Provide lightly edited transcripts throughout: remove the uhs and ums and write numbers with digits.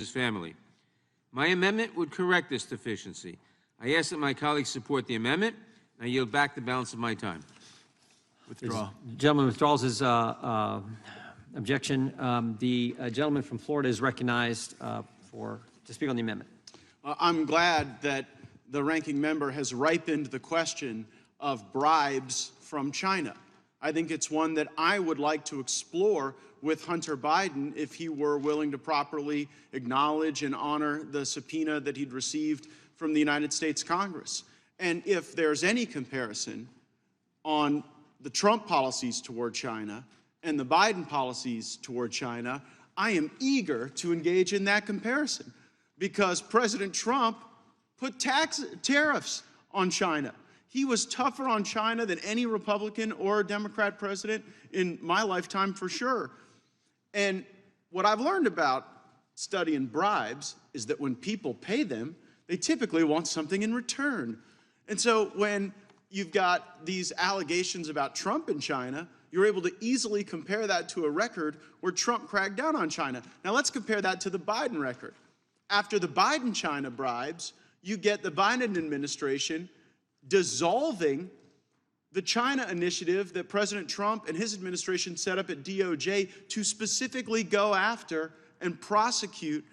his family. My amendment would correct this deficiency. I ask that my colleagues support the amendment, and I yield back the balance of my time. Withdraw. The gentleman withdraws his objection. The gentleman from Florida is recognized to speak on the amendment. I'm glad that the ranking member has ripened the question of bribes from China. I think it's one that I would like to explore with Hunter Biden if he were willing to properly acknowledge and honor the subpoena that he'd received from the United States Congress. And if there's any comparison on the Trump policies toward China and the Biden policies toward China, I am eager to engage in that comparison because President Trump put tariffs on China. He was tougher on China than any Republican or Democrat president in my lifetime for sure. And what I've learned about studying bribes is that when people pay them, they typically want something in return. And so when you've got these allegations about Trump in China, you're able to easily compare that to a record where Trump cracked down on China. Now let's compare that to the Biden record. After the Biden China bribes, you get the Biden administration dissolving the China initiative that President Trump and his administration set up at DOJ to specifically go after and prosecute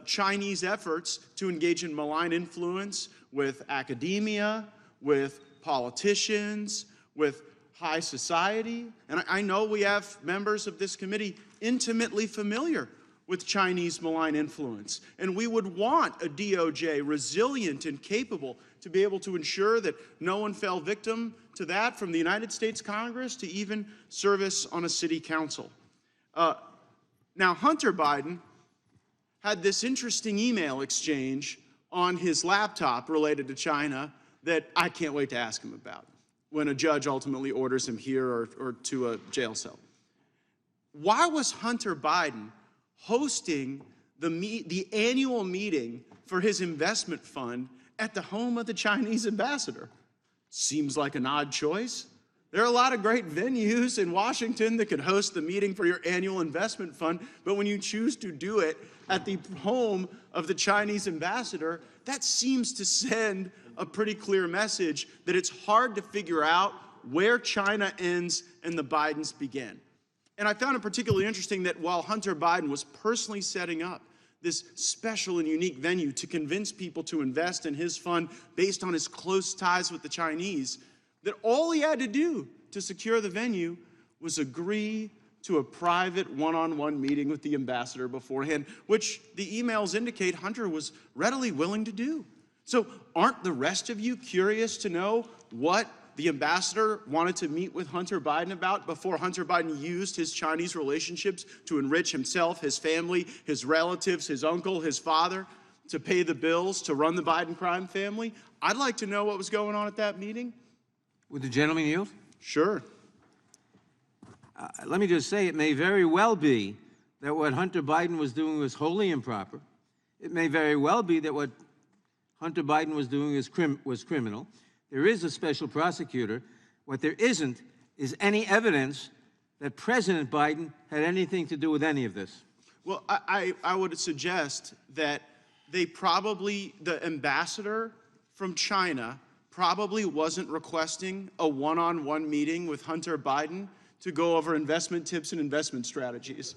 Chinese efforts to engage in malign influence with academia, with politicians, with high society. And I know we have members of this committee intimately familiar with Chinese malign influence. And we would want a DOJ resilient and capable to be able to ensure that no one fell victim to that, from the United States Congress to even service on a city council. Now, Hunter Biden had this interesting email exchange on his laptop related to China that I can't wait to ask him about when a judge ultimately orders him here or to a jail cell. Why was Hunter Biden hosting the annual meeting for his investment fund at the home of the Chinese ambassador? Seems like an odd choice. There are a lot of great venues in Washington that could host the meeting for your annual investment fund, but when you choose to do it at the home of the Chinese ambassador, that seems to send a pretty clear message that it's hard to figure out where China ends and the Bidens begin. And I found it particularly interesting that while Hunter Biden was personally setting up this special and unique venue to convince people to invest in his fund based on his close ties with the Chinese, that all he had to do to secure the venue was agree to a private one-on-one meeting with the ambassador beforehand, which the emails indicate Hunter was readily willing to do. So aren't the rest of you curious to know what the ambassador wanted to meet with Hunter Biden about before Hunter Biden used his Chinese relationships to enrich himself, his family, his relatives, his uncle, his father, to pay the bills, to run the Biden crime family? I'd like to know what was going on at that meeting. Would the gentleman yield? Sure. Let me just say, it may very well be that what Hunter Biden was doing was wholly improper. It may very well be that what Hunter Biden was doing was criminal. There is a special prosecutor. What there isn't is any evidence that President Biden had anything to do with any of this. Well, I would suggest that the ambassador from China probably wasn't requesting a one-on-one meeting with Hunter Biden to go over investment tips and investment strategies.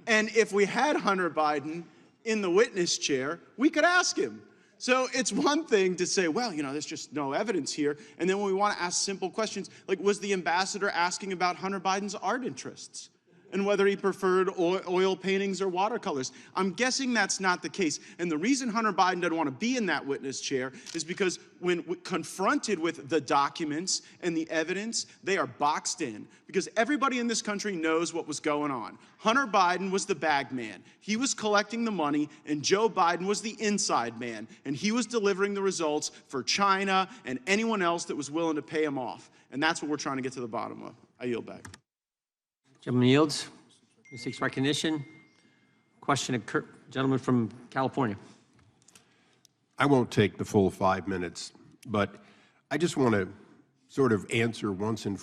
And if we had Hunter Biden in the witness chair, we could ask him. So it's one thing to say, well, you know, there's just no evidence here. And then when we want to ask simple questions, like, was the ambassador asking about Hunter Biden's art interests and whether he preferred oil paintings or watercolors? I'm guessing that's not the case. And the reason Hunter Biden doesn't want to be in that witness chair is because when confronted with the documents and the evidence, they are boxed in. Because everybody in this country knows what was going on. Hunter Biden was the bag man. He was collecting the money, and Joe Biden was the inside man. And he was delivering the results for China and anyone else that was willing to pay him off. And that's what we're trying to get to the bottom of. I yield back. Gentleman yields. He seeks recognition. Question, gentleman from California. I won't take the full 5 minutes, but I just want to sort of answer once and